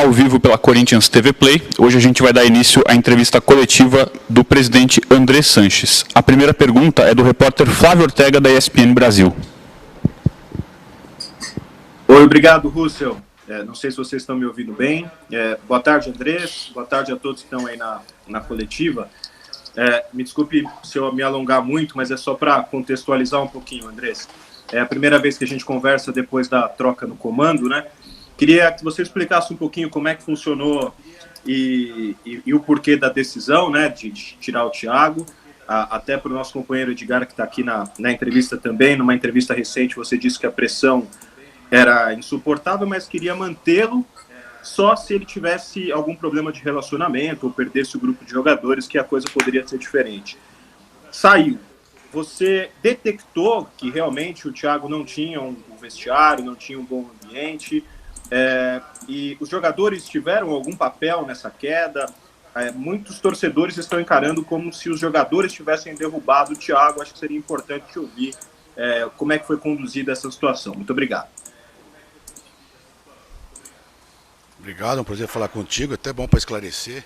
ao vivo pela Corinthians TV Play. Hoje a gente vai dar início à entrevista coletiva do presidente André Sanches. A primeira pergunta é do repórter Flávio Ortega, da ESPN Brasil. Oi, obrigado, Russell. Não sei se vocês estão me ouvindo bem. Boa tarde, Andrés. Boa tarde a todos que estão aí na coletiva. Me desculpe se eu me alongar muito, mas é só para contextualizar um pouquinho, Andrés. É a primeira vez que a gente conversa depois da troca no comando, né? Queria que você explicasse um pouquinho como é que funcionou e o porquê da decisão, né, de tirar o Thiago, até para o nosso companheiro Edgar, que está aqui na entrevista também. Numa entrevista recente você disse que a pressão era insuportável, mas queria mantê-lo só se ele tivesse algum problema de relacionamento ou perdesse o grupo de jogadores, que a coisa poderia ser diferente. Saiu. Você detectou que realmente o Thiago não tinha um vestiário, não tinha um bom ambiente, e os jogadores tiveram algum papel nessa queda? Muitos torcedores estão encarando como se os jogadores tivessem derrubado o Thiago. Acho que seria importante te ouvir como é que foi conduzida essa situação. Muito obrigado. Obrigado, é um prazer falar contigo, até bom para esclarecer.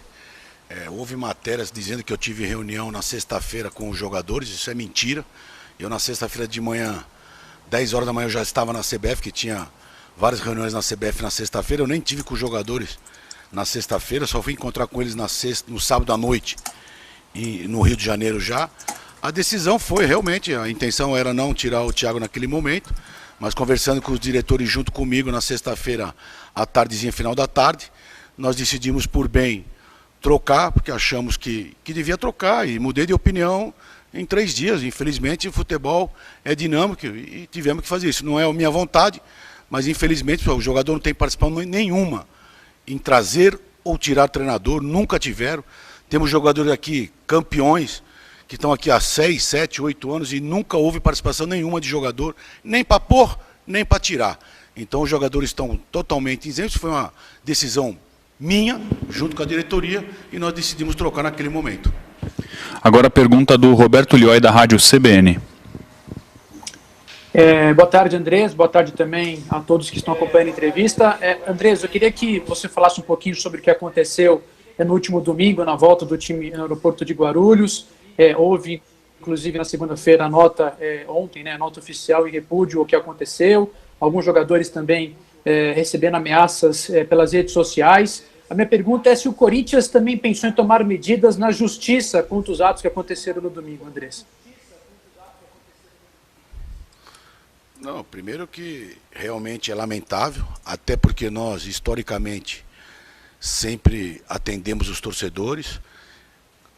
Houve matérias dizendo que eu tive reunião na sexta-feira com os jogadores, isso é mentira. Eu na sexta-feira de manhã, 10 horas da manhã, eu já estava na CBF, que tinha várias reuniões na CBF na sexta-feira. Eu nem tive com os jogadores na sexta-feira, só fui encontrar com eles no sábado à noite, no Rio de Janeiro já. A decisão foi realmente, a intenção era não tirar o Thiago naquele momento, mas conversando com os diretores junto comigo na sexta-feira, à tardezinha, final da tarde, nós decidimos por bem trocar, porque achamos que devia trocar, e mudei de opinião em 3 dias. Infelizmente o futebol é dinâmico e tivemos que fazer isso. Não é a minha vontade, mas infelizmente o jogador não tem participação nenhuma em trazer ou tirar treinador, nunca tiveram. Temos jogadores aqui, campeões, que estão aqui há 6, 7, 8 anos e nunca houve participação nenhuma de jogador, nem para pôr, nem para tirar. Então os jogadores estão totalmente isentos. Foi uma decisão minha, junto com a diretoria, e nós decidimos trocar naquele momento. Agora a pergunta do Roberto Lioi, da Rádio CBN. Boa tarde, Andrés. Boa tarde também a todos que estão acompanhando a entrevista. Andrés, eu queria que você falasse um pouquinho sobre o que aconteceu no último domingo, na volta do time no aeroporto de Guarulhos. Houve, inclusive, na segunda-feira, a nota, ontem, né, a nota oficial em repúdio ao que aconteceu. Alguns jogadores também recebendo ameaças pelas redes sociais. A minha pergunta é se o Corinthians também pensou em tomar medidas na justiça contra os atos que aconteceram no domingo, Andrés. Não, primeiro que realmente é lamentável, até porque nós, historicamente, sempre atendemos os torcedores.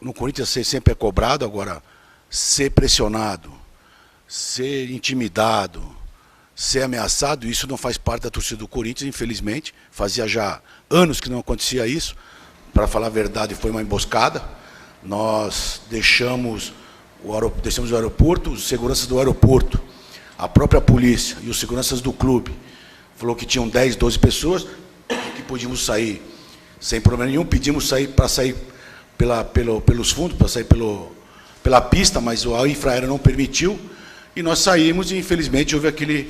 No Corinthians sempre é cobrado, agora ser pressionado, ser intimidado, ser ameaçado, isso não faz parte da torcida do Corinthians, infelizmente. Fazia já anos que não acontecia isso. Para falar a verdade, foi uma emboscada. Nós deixamos o aeroporto, os seguranças do aeroporto, a própria polícia e os seguranças do clube falou que tinham 10, 12 pessoas, que podíamos sair sem problema nenhum. Pedimos para sair pelos fundos, para sair pela pista, mas a infraero não permitiu, e nós saímos e infelizmente houve aquele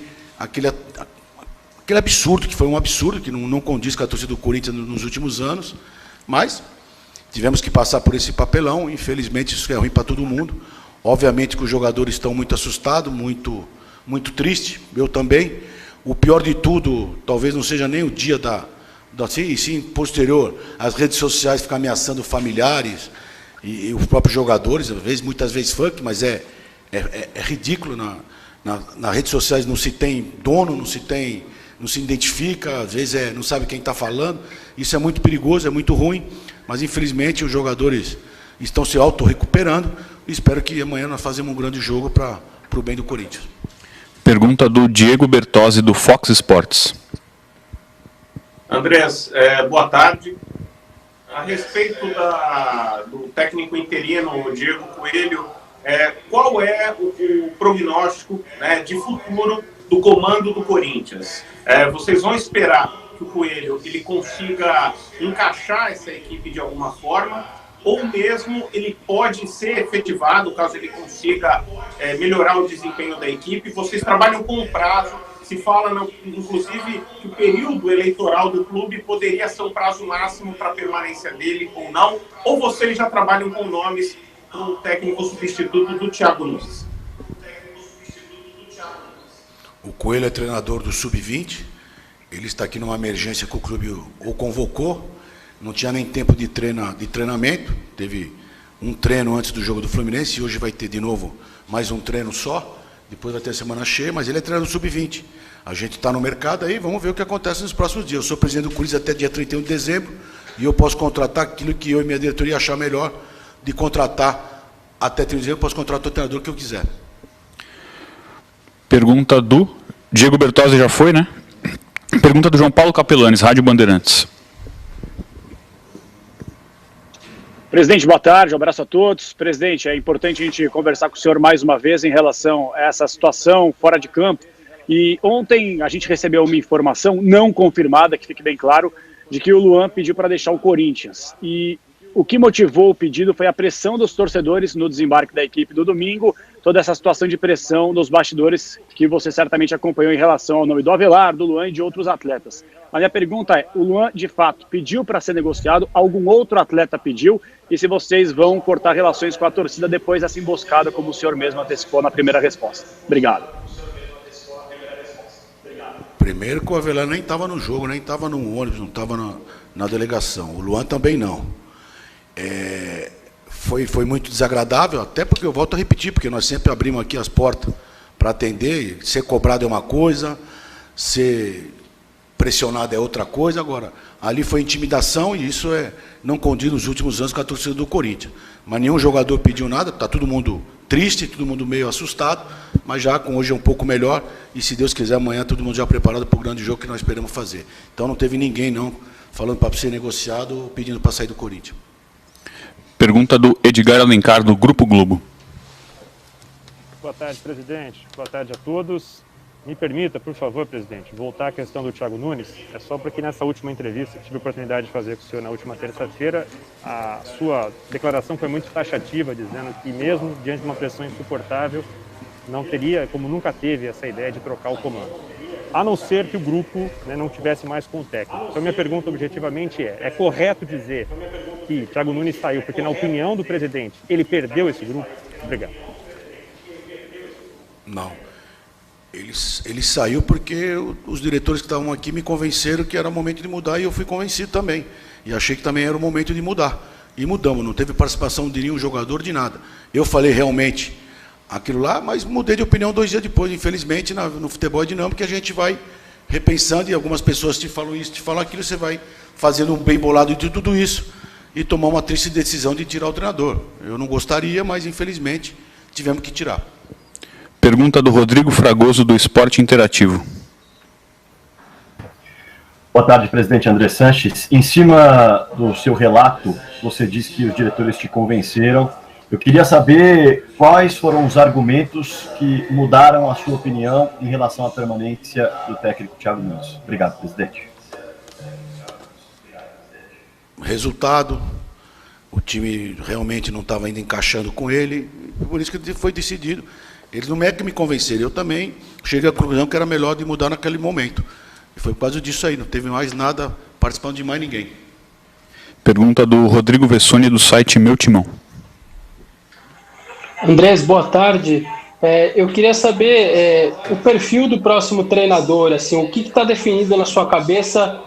absurdo, que foi um absurdo, que não condiz com a torcida do Corinthians nos últimos anos, mas tivemos que passar por esse papelão. Infelizmente isso é ruim para todo mundo. Obviamente que os jogadores estão muito assustados, muito tristes, eu também. O pior de tudo, talvez não seja nem o dia e sim posterior, as redes sociais ficam ameaçando familiares e os próprios jogadores, muitas vezes funk, mas é ridículo. Nas redes sociais não se tem dono, não se identifica, às vezes não sabe quem está falando. Isso é muito perigoso, é muito ruim, mas infelizmente os jogadores estão se auto-recuperando. Espero que amanhã nós façamos um grande jogo para o bem do Corinthians. Pergunta do Diego Bertozzi, do Fox Sports. Andrés, boa tarde. A respeito do técnico interino, Diego Coelho, qual é o prognóstico, né, de futuro do comando do Corinthians? Vocês vão esperar que o Coelho ele consiga encaixar essa equipe de alguma forma, ou mesmo ele pode ser efetivado caso ele consiga melhorar o desempenho da equipe? Vocês trabalham com um prazo, Se fala, inclusive, que o período eleitoral do clube poderia ser o prazo máximo para a permanência dele ou não, ou vocês já trabalham com nomes para o técnico substituto do Thiago Nunes? O Coelho é treinador do Sub-20, ele está aqui numa emergência que o clube o convocou, não tinha nem tempo de treinamento, teve um treino antes do jogo do Fluminense, e hoje vai ter de novo mais um treino só, depois vai ter a semana cheia, mas ele é treinador do Sub-20. A gente está no mercado aí, vamos ver o que acontece nos próximos dias. Eu sou presidente do Corinthians até dia 31 de dezembro, e eu posso contratar aquilo que eu e minha diretoria achar melhor de contratar até 31 de dezembro, eu posso contratar o treinador que eu quiser. Pergunta do Diego Bertozzi, já foi, né? Pergunta do João Paulo Capelanes, Rádio Bandeirantes. Presidente, boa tarde, um abraço a todos. Presidente, é importante a gente conversar com o senhor mais uma vez em relação a essa situação fora de campo. E ontem a gente recebeu uma informação não confirmada, que fique bem claro, de que o Luan pediu para deixar o Corinthians. E o que motivou o pedido foi a pressão dos torcedores no desembarque da equipe do domingo, toda essa situação de pressão nos bastidores que você certamente acompanhou em relação ao nome do Avelar, do Luan e de outros atletas. A minha pergunta é, o Luan de fato pediu para ser negociado, algum outro atleta pediu, e se vocês vão cortar relações com a torcida depois dessa emboscada, como o senhor mesmo antecipou na primeira resposta? Obrigado. Primeiro que o Avelar nem estava no jogo, nem estava no ônibus, não estava na delegação. O Luan também não. Foi muito desagradável, até porque eu volto a repetir, porque nós sempre abrimos aqui as portas para atender, ser cobrado é uma coisa, ser pressionado é outra coisa. Agora, ali foi intimidação e isso não condiz nos últimos anos com a torcida do Corinthians. Mas nenhum jogador pediu nada, está todo mundo triste, todo mundo meio assustado, mas já com hoje é um pouco melhor e se Deus quiser amanhã todo mundo já preparado para o grande jogo que nós esperamos fazer. Então não teve ninguém não falando para ser negociado ou pedindo para sair do Corinthians. Pergunta do Edgar Alencar, do Grupo Globo. Boa tarde, presidente. Boa tarde a todos. Me permita, por favor, presidente, voltar à questão do Thiago Nunes. É só porque nessa última entrevista que tive a oportunidade de fazer com o senhor na última terça-feira, a sua declaração foi muito taxativa, dizendo que mesmo diante de uma pressão insuportável, não teria, como nunca teve, essa ideia de trocar o comando. A não ser que o grupo não tivesse mais com o técnico. Então, minha pergunta objetivamente é correto dizer que Thiago Nunes saiu porque, na opinião do presidente, ele perdeu esse grupo? Obrigado. Não. Ele saiu porque os diretores que estavam aqui me convenceram que era o momento de mudar e eu fui convencido também. E achei que também era o momento de mudar. E mudamos, não teve participação de nenhum jogador, de nada. Eu falei realmente aquilo lá, mas mudei de opinião 2 dias depois. Infelizmente, no futebol é dinâmico que a gente vai repensando e algumas pessoas te falam isso, te falam aquilo, você vai fazendo um bem bolado de tudo isso e tomar uma triste decisão de tirar o treinador. Eu não gostaria, mas infelizmente tivemos que tirar. Pergunta do Rodrigo Fragoso, do Esporte Interativo. Boa tarde, presidente André Sanches. Em cima do seu relato, você disse que os diretores te convenceram. Eu queria saber quais foram os argumentos que mudaram a sua opinião em relação à permanência do técnico Thiago Nunes. Obrigado, presidente. Resultado, o time realmente não estava ainda encaixando com ele, por isso que foi decidido. Eles não é que me convenceram, eu também cheguei à conclusão que era melhor de mudar naquele momento. E foi por causa disso aí, não teve mais nada participando de mais ninguém. Pergunta do Rodrigo Vessoni, do site Meu Timão. Andrés, boa tarde. Eu queria saber o perfil do próximo treinador, assim, o que está definido na sua cabeça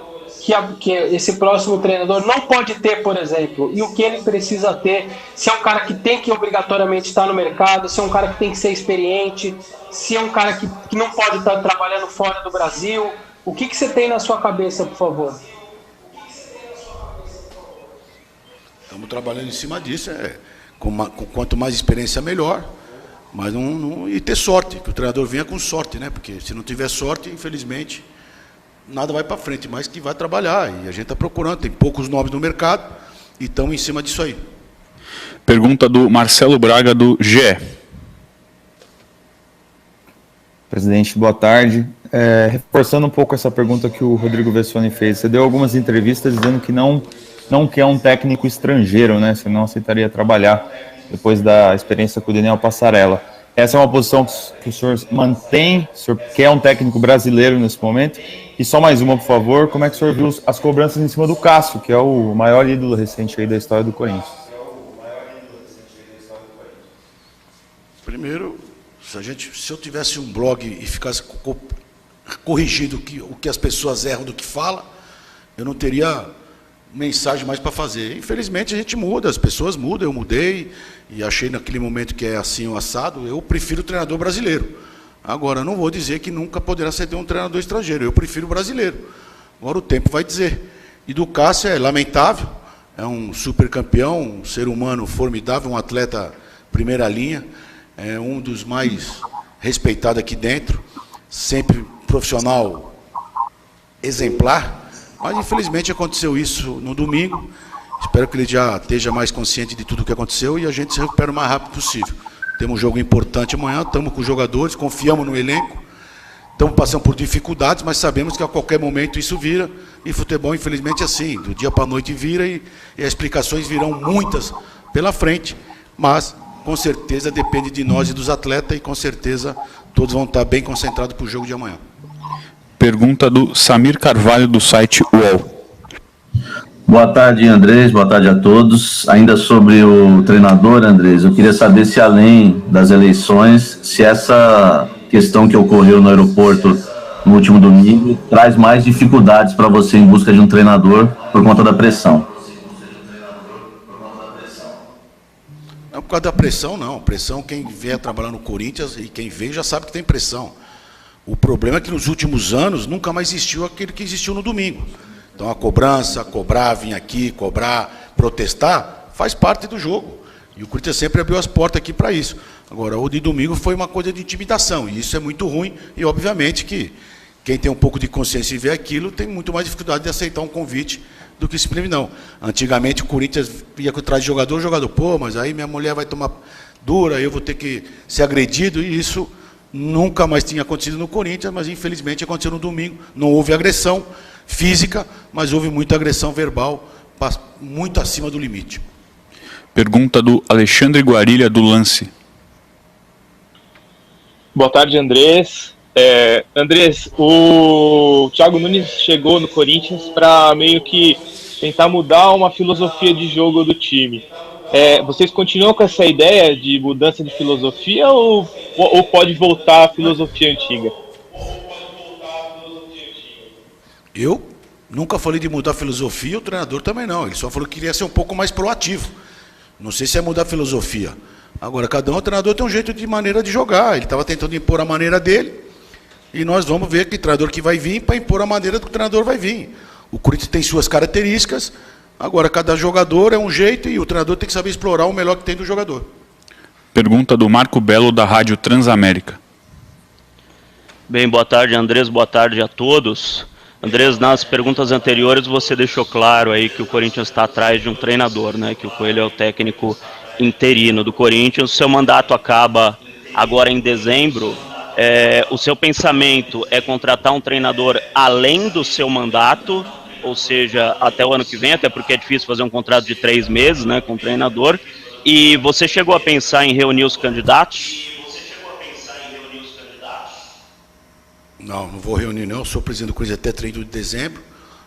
que esse próximo treinador não pode ter, por exemplo, e o que ele precisa ter, se é um cara que tem que obrigatoriamente estar no mercado, se é um cara que tem que ser experiente, se é um cara que não pode estar trabalhando fora do Brasil. O que você tem na sua cabeça, por favor? Estamos trabalhando em cima disso, com quanto mais experiência, melhor, mas e ter sorte, que o treinador venha com sorte, né? Porque se não tiver sorte, infelizmente, nada vai para frente, mas que vai trabalhar, e a gente está procurando, tem poucos nomes no mercado, e estamos em cima disso aí. Pergunta do Marcelo Braga, do GE. Presidente, boa tarde. Reforçando um pouco essa pergunta que o Rodrigo Vessoni fez, você deu algumas entrevistas dizendo que não quer um técnico estrangeiro, né? Você não aceitaria trabalhar depois da experiência com o Daniel Passarella. Essa é uma posição que o senhor mantém? O senhor quer um técnico brasileiro nesse momento? E só mais uma, por favor. Como é que o senhor viu as cobranças em cima do Cássio, que é o maior ídolo recente aí da história do Corinthians? Primeiro, se eu tivesse um blog e ficasse corrigindo o que as pessoas erram do que fala, eu não teria mensagem mais para fazer. Infelizmente a gente muda, as pessoas mudam, eu mudei e achei naquele momento que é assim o assado. Eu prefiro o treinador brasileiro. Agora, eu não vou dizer que nunca poderá ser um treinador estrangeiro, eu prefiro o brasileiro. Agora o tempo vai dizer. E do Cássio é lamentável, é um super campeão, um ser humano formidável, um atleta primeira linha, é um dos mais respeitados aqui dentro, sempre profissional exemplar, mas infelizmente aconteceu isso no domingo. Espero que ele já esteja mais consciente de tudo o que aconteceu e a gente se recupere o mais rápido possível. Temos um jogo importante amanhã, estamos com os jogadores, confiamos no elenco, estamos passando por dificuldades, mas sabemos que a qualquer momento isso vira, e futebol infelizmente é assim, do dia para a noite vira e as explicações virão muitas pela frente, mas com certeza depende de nós e dos atletas e com certeza todos vão estar bem concentrados para o jogo de amanhã. Pergunta do Samir Carvalho, do site UOL. Boa tarde, Andrés. Boa tarde a todos. Ainda sobre o treinador, Andrés, eu queria saber se, além das eleições, se essa questão que ocorreu no aeroporto no último domingo traz mais dificuldades para você em busca de um treinador por conta da pressão. Não por causa da pressão, não. Pressão, quem vier trabalhar no Corinthians e quem veio já sabe que tem pressão. O problema é que nos últimos anos nunca mais existiu aquele que existiu no domingo. Então a cobrança, cobrar, vir aqui, cobrar, protestar, faz parte do jogo. E o Corinthians sempre abriu as portas aqui para isso. Agora, o de domingo foi uma coisa de intimidação, e isso é muito ruim, e obviamente que quem tem um pouco de consciência e vê aquilo tem muito mais dificuldade de aceitar um convite do que esse prêmio, não. Antigamente o Corinthians ia atrás de jogador, pô, mas aí minha mulher vai tomar dura, eu vou ter que ser agredido, e isso nunca mais tinha acontecido no Corinthians, mas infelizmente aconteceu no domingo. Não houve agressão física, mas houve muita agressão verbal, muito acima do limite. Pergunta do Alexandre Guarilha, do Lance. Boa tarde, Andrés. Andrés, o Thiago Nunes chegou no Corinthians para meio que tentar mudar uma filosofia de jogo do time. Vocês continuam com essa ideia de mudança de filosofia ou pode voltar à filosofia antiga? Eu nunca falei de mudar a filosofia, o treinador também não. Ele só falou que queria ser um pouco mais proativo. Não sei se é mudar a filosofia. Agora, cada um, o treinador tem um jeito de maneira de jogar. Ele estava tentando impor a maneira dele. E nós vamos ver que treinador que vai vir para impor a maneira que o treinador vai vir. O Corinthians tem suas características. Agora, cada jogador é um jeito e o treinador tem que saber explorar o melhor que tem do jogador. Pergunta do Marco Belo, da Rádio Transamérica. Bem, boa tarde, Andrés. Boa tarde a todos. Andrés, nas perguntas anteriores você deixou claro aí que o Corinthians está atrás de um treinador, né? Que o Coelho é o técnico interino do Corinthians. O seu mandato acaba agora em dezembro. O seu pensamento é contratar um treinador além do seu mandato, ou seja, até o ano que vem, até porque é difícil fazer um contrato de 3 meses, né, com o treinador. E você chegou a pensar em reunir os candidatos? Não vou reunir não, eu sou presidente do Corinthians até 31 de dezembro,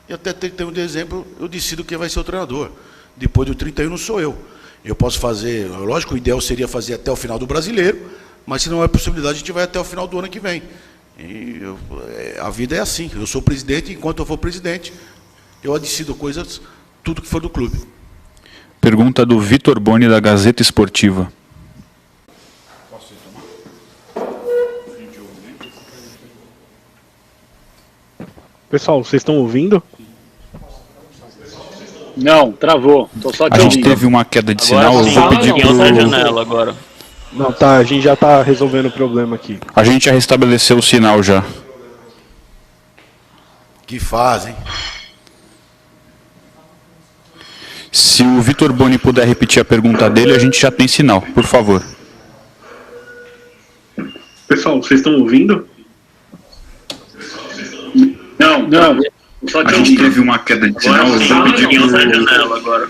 e até 31 de dezembro eu decido quem vai ser o treinador. Depois do 31 não sou eu. Eu posso fazer, lógico, o ideal seria fazer até o final do Brasileiro, mas se não é possibilidade, a gente vai até o final do ano que vem. E a vida é assim, eu sou presidente, enquanto eu for presidente, eu decido coisas, tudo que for do clube. Pergunta do Vitor Boni, da Gazeta Esportiva. Pessoal, vocês estão ouvindo? Não, travou. Tô só te ouvindo. A gente ouvindo. teve uma queda de sinal, eu vou pedir pro... janela agora. Não, tá, a gente já tá resolvendo o problema aqui. A gente já restabeleceu o sinal já. Que fazem. Se o Vitor Boni puder repetir a pergunta dele, a gente já tem sinal, por favor. Pessoal, vocês estão ouvindo? Não. Só A gente teve uma queda de sinal, eu vou pedir pro... janela agora.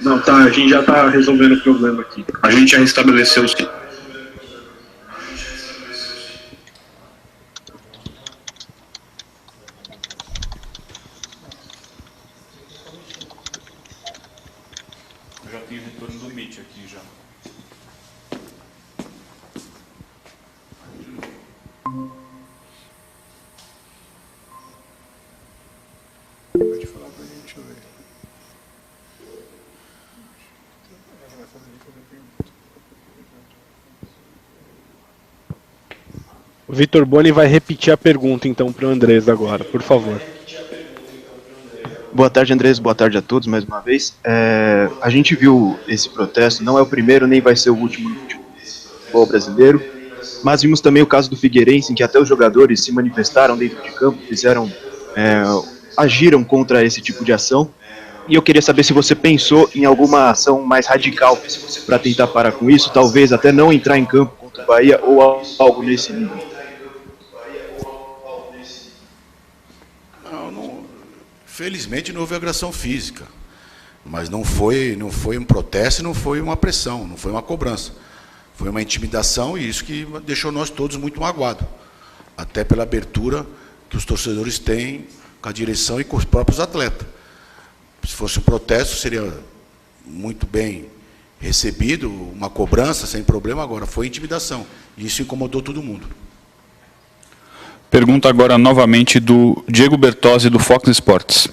Não, tá, a gente já tá resolvendo o problema aqui. A gente já restabeleceu o sinal. já tenho retorno do Meet aqui já. Pode falar pra gente, deixa eu ver. O Vitor Boni vai repetir a pergunta, então, para o Andrés agora, por favor. Boa tarde, Andrés. Boa tarde a todos, mais uma vez. A gente viu esse protesto, não é o primeiro, nem vai ser o último no futebol brasileiro, mas vimos também o caso do Figueirense, em que até os jogadores se manifestaram dentro de campo, agiram contra esse tipo de ação. E eu queria saber se você pensou em alguma ação mais radical para tentar parar com isso, talvez até não entrar em campo contra o Bahia ou algo nesse nível. Felizmente não houve agressão física, mas não foi um protesto, não foi uma pressão, não foi uma cobrança. Foi uma intimidação e isso que deixou nós todos muito magoados. Até pela abertura que os torcedores têm com a direção e com os próprios atletas. Se fosse um protesto, seria muito bem recebido, uma cobrança sem problema. Agora, foi intimidação. E isso incomodou todo mundo. Pergunta agora novamente do Diego Bertozzi, do Fox Sports.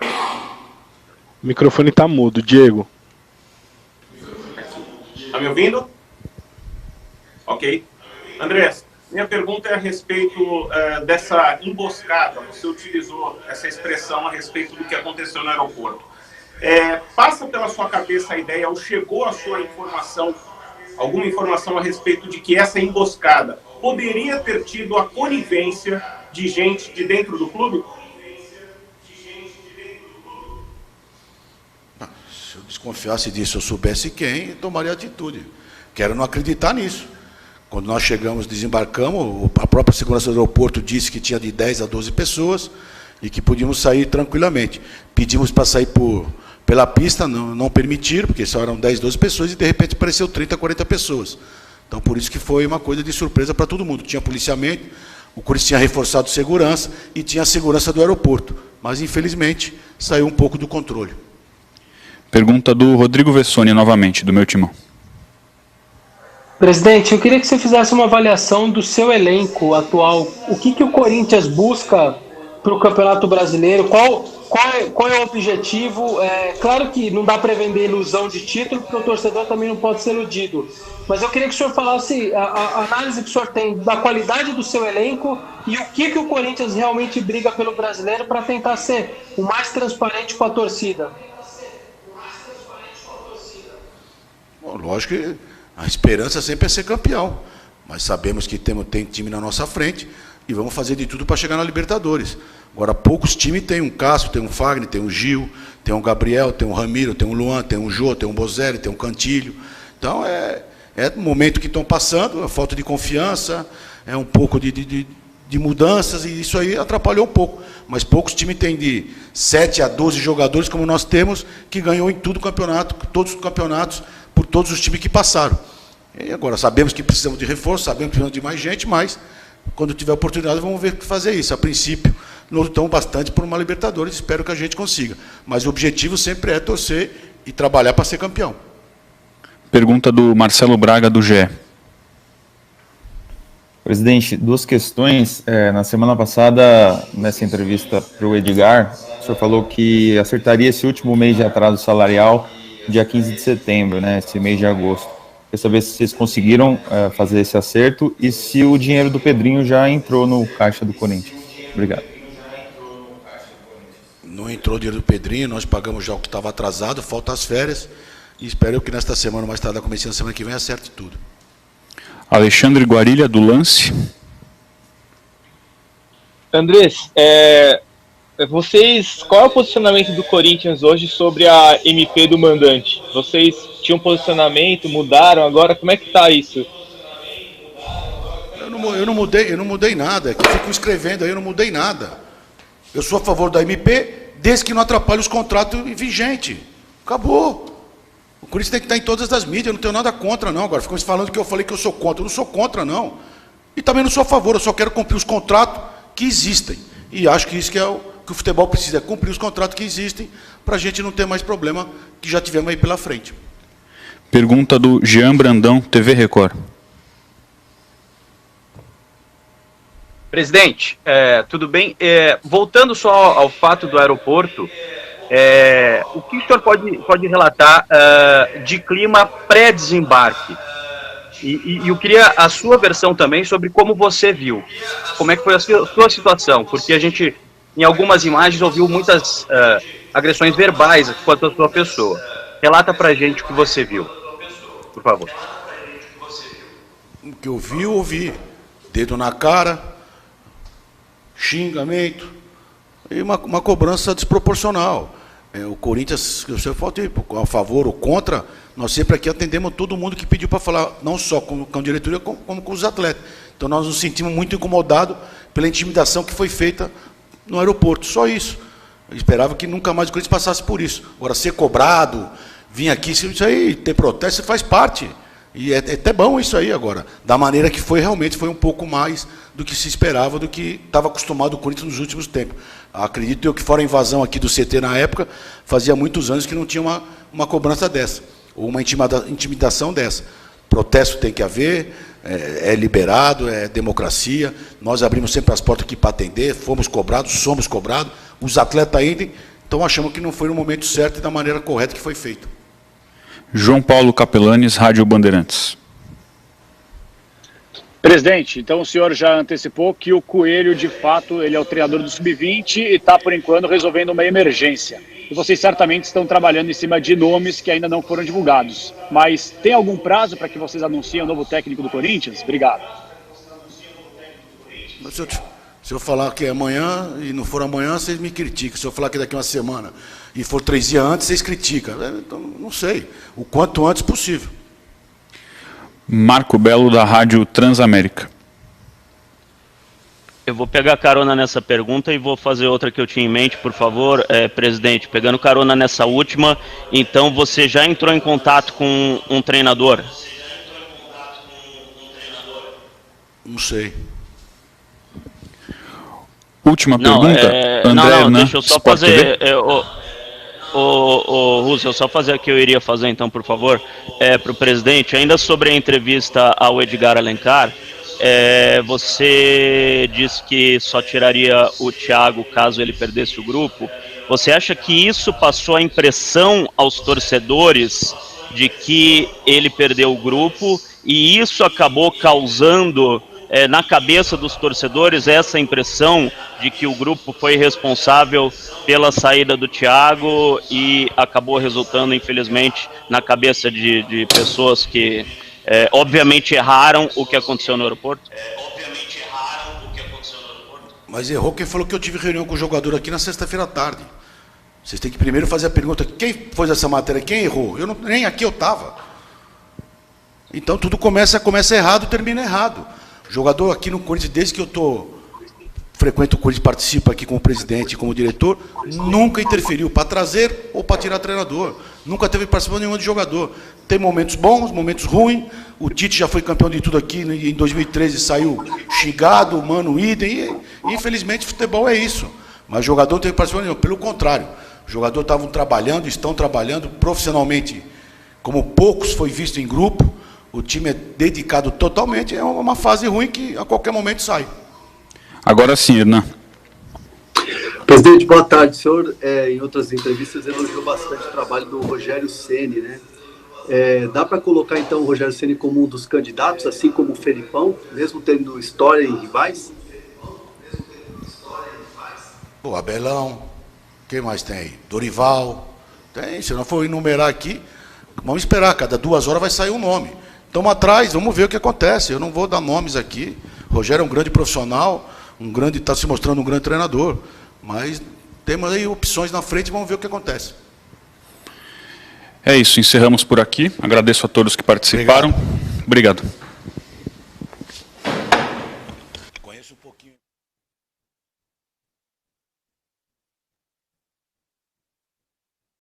O microfone está mudo, Diego. Está me ouvindo? Ok. Andrés, minha pergunta é a respeito dessa emboscada. Você utilizou essa expressão a respeito do que aconteceu no aeroporto. Passa pela sua cabeça a ideia, ou chegou a sua informação, alguma informação a respeito de que essa emboscada poderia ter tido a conivência de gente de dentro do clube? Se eu desconfiasse disso, eu soubesse quem, tomaria atitude. Quero não acreditar nisso. Quando nós chegamos, desembarcamos, a própria segurança do aeroporto disse que tinha de 10 a 12 pessoas e que podíamos sair tranquilamente. Pedimos para sair pela pista, não permitiram, porque só eram 10, 12 pessoas, e de repente apareceu 30, 40 pessoas. Então, por isso que foi uma coisa de surpresa para todo mundo. Tinha policiamento, o Corinthians tinha reforçado segurança e tinha a segurança do aeroporto. Mas, infelizmente, saiu um pouco do controle. Pergunta do Rodrigo Vessoni, novamente, do meu timão. Presidente, eu queria que você fizesse uma avaliação do seu elenco atual. O que o Corinthians busca para o Campeonato Brasileiro? Qual é o objetivo? Claro que não dá para vender ilusão de título, porque o torcedor também não pode ser iludido. Mas eu queria que o senhor falasse a análise que o senhor tem da qualidade do seu elenco e o que o Corinthians realmente briga pelo brasileiro para tentar ser o mais transparente com a torcida. Bom, lógico que a esperança sempre é ser campeão, mas sabemos que tem time na nossa frente e vamos fazer de tudo para chegar na Libertadores. Agora, poucos times têm um Cássio, tem um Fagner, tem um Gil, tem um Gabriel, tem um Ramiro, tem um Luan, tem um Jô, tem um Bozelli, tem um Cantilho. Então, é o momento que estão passando, a falta de confiança, é um pouco de mudanças, e isso aí atrapalhou um pouco. Mas poucos times têm de 7 a 12 jogadores, como nós temos, que ganhou em todo o campeonato, todos os campeonatos, por todos os times que passaram. E agora, sabemos que precisamos de reforço, sabemos que precisamos de mais gente, mas quando tiver oportunidade vamos ver fazer isso. A princípio, nós lutamos bastante por uma Libertadores, espero que a gente consiga. Mas o objetivo sempre é torcer e trabalhar para ser campeão. Pergunta do Marcelo Braga, do GE. Presidente, duas questões. Na semana passada, nessa entrevista para o Edgar, o senhor falou que acertaria esse último mês de atraso salarial dia 15 de setembro, né, esse mês de agosto. Quer saber se vocês conseguiram fazer esse acerto e se o dinheiro do Pedrinho já entrou no caixa do Corinthians. Obrigado. Não entrou o dinheiro do Pedrinho, nós pagamos já o que estava atrasado, falta as férias, e espero que nesta semana, mais tarde, começando a semana que vem, acerte tudo. Alexandre Guarilha, do Lance. Andrés, qual é o posicionamento do Corinthians hoje sobre a MP do mandante? Vocês tinham posicionamento, mudaram, agora como é que está isso? Eu não mudei nada, que fico escrevendo aí, eu não mudei nada. Eu sou a favor da MP, desde que não atrapalhe os contratos vigentes. Acabou. O Corinthians tem que estar em todas as mídias, eu não tenho nada contra, não. Agora, ficam falando que eu falei que eu sou contra. Eu não sou contra, não. E também não sou a favor, eu só quero cumprir os contratos que existem. e acho que isso que é o que o futebol precisa, é cumprir os contratos que existem, para a gente não ter mais problema que já tivemos aí pela frente. Pergunta do Jean Brandão, TV Record. Presidente, tudo bem? Voltando só ao fato do aeroporto, o que o senhor pode relatar de clima pré-desembarque? E eu queria a sua versão também sobre como você viu. Como é que foi a sua situação? Porque a gente, em algumas imagens, ouviu muitas agressões verbais quanto à sua pessoa. Relata pra gente o que você viu, por favor. O que eu vi, eu ouvi. Dedo na cara, xingamento e uma cobrança desproporcional. O Corinthians, se você for a favor ou contra, nós sempre aqui atendemos todo mundo que pediu para falar, não só com a diretoria, como com os atletas. Então nós nos sentimos muito incomodados pela intimidação que foi feita no aeroporto, só isso. Eu esperava que nunca mais o Corinthians passasse por isso. Agora, ser cobrado, vir aqui, isso aí, ter protesto, faz parte. E é até bom isso aí agora. Da maneira que foi, realmente foi um pouco mais do que se esperava, do que estava acostumado o Corinthians nos últimos tempos. Acredito eu que fora a invasão aqui do CT na época, fazia muitos anos que não tinha uma cobrança dessa, ou uma intimidação dessa. Protesto tem que haver, é liberado, é democracia. Nós abrimos sempre as portas aqui para atender, fomos cobrados, somos cobrados, os atletas ainda, então achamos que não foi no momento certo e da maneira correta que foi feito. João Paulo Capelanes, Rádio Bandeirantes. Presidente, então o senhor já antecipou que o Coelho, de fato, ele é o treinador do Sub-20 e está, por enquanto, resolvendo uma emergência. E vocês certamente estão trabalhando em cima de nomes que ainda não foram divulgados. Mas tem algum prazo para que vocês anunciem o novo técnico do Corinthians? Obrigado. Se eu falar que é amanhã e não for amanhã, vocês me criticam. Se eu falar que daqui a uma semana e for 3 dias antes, vocês criticam. Então, não sei. O quanto antes possível. Marco Belo, da Rádio Transamérica. Eu vou pegar carona nessa pergunta e vou fazer outra que eu tinha em mente, por favor, presidente. Pegando carona nessa última, então você já entrou em contato com um treinador? Não sei. Última pergunta, André, deixa eu só Sport fazer... Russo, só fazer o que eu iria fazer então, por favor, para o presidente, ainda sobre a entrevista ao Edgar Alencar, você disse que só tiraria o Thiago caso ele perdesse o grupo. Você acha que isso passou a impressão aos torcedores de que ele perdeu o grupo e isso acabou causando na cabeça dos torcedores essa impressão de que o grupo foi responsável pela saída do Thiago e acabou resultando, infelizmente, na cabeça de pessoas que obviamente erraram o que aconteceu no aeroporto? Mas errou quem falou que eu tive reunião com o jogador aqui na sexta-feira à tarde. Vocês têm que primeiro fazer a pergunta, quem fez essa matéria, quem errou? Nem aqui eu estava. Então tudo começa errado e termina errado. Jogador aqui no Corinthians, desde que eu frequento o Corinthians, participo aqui como presidente e como diretor, nunca interferiu para trazer ou para tirar treinador. Nunca teve participação nenhuma de jogador. Tem momentos bons, momentos ruins. O Tite já foi campeão de tudo aqui em 2013, saiu xingado, o Mano idem. E infelizmente futebol é isso. Mas jogador não teve participação nenhuma. Pelo contrário, os jogadores estão trabalhando profissionalmente, como poucos foi visto em grupo. O time é dedicado totalmente, é uma fase ruim que a qualquer momento sai. Agora sim, Hernan. Presidente, boa tarde. O senhor, em outras entrevistas, elogiou bastante o trabalho do Rogério Ceni, né? Dá para colocar, então, o Rogério Ceni como um dos candidatos, assim como o Felipão, mesmo tendo história em rivais? Pô, Abelão, quem mais tem aí? Dorival, tem, se não for enumerar aqui, vamos esperar, cada 2 horas vai sair um nome. Estamos atrás, vamos ver o que acontece. Eu não vou dar nomes aqui. O Rogério é um grande profissional, está se mostrando um grande treinador. Mas temos aí opções na frente e vamos ver o que acontece. É isso, encerramos por aqui. Agradeço a todos que participaram. Obrigado.